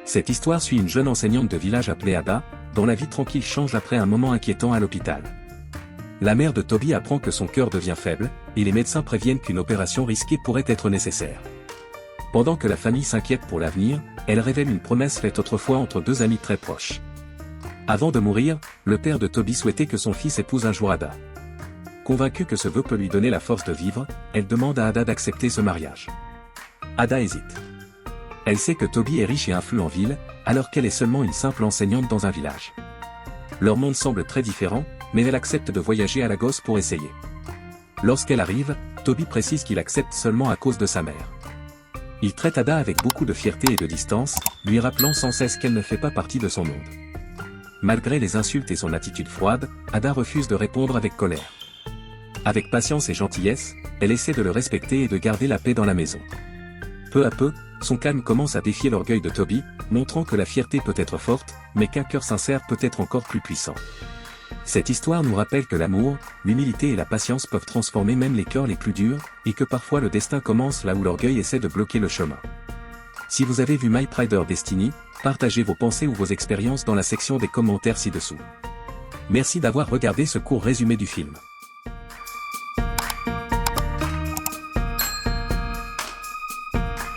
Cette histoire suit une jeune enseignante de village appelée Ada, dont la vie tranquille change après un moment inquiétant à l'hôpital. La mère de Toby apprend que son cœur devient faible, et les médecins préviennent qu'une opération risquée pourrait être nécessaire. Pendant que la famille s'inquiète pour l'avenir, elle révèle une promesse faite autrefois entre deux amis très proches. Avant de mourir, le père de Toby souhaitait que son fils épouse un jour Ada. Convaincue que ce vœu peut lui donner la force de vivre, elle demande à Ada d'accepter ce mariage. Ada hésite. Elle sait que Toby est riche et influent en ville, alors qu'elle est seulement une simple enseignante dans un village. Leur monde semble très différent, mais elle accepte de voyager à Lagos pour essayer. Lorsqu'elle arrive, Toby précise qu'il accepte seulement à cause de sa mère. Il traite Ada avec beaucoup de fierté et de distance, lui rappelant sans cesse qu'elle ne fait pas partie de son monde. Malgré les insultes et son attitude froide, Ada refuse de répondre avec colère. Avec patience et gentillesse, elle essaie de le respecter et de garder la paix dans la maison. Peu à peu, son calme commence à défier l'orgueil de Toby, montrant que la fierté peut être forte, mais qu'un cœur sincère peut être encore plus puissant. Cette histoire nous rappelle que l'amour, l'humilité et la patience peuvent transformer même les cœurs les plus durs, et que parfois le destin commence là où l'orgueil essaie de bloquer le chemin. Si vous avez vu My Rider Destiny, partagez vos pensées ou vos expériences dans la section des commentaires ci-dessous. Merci d'avoir regardé ce court résumé du film.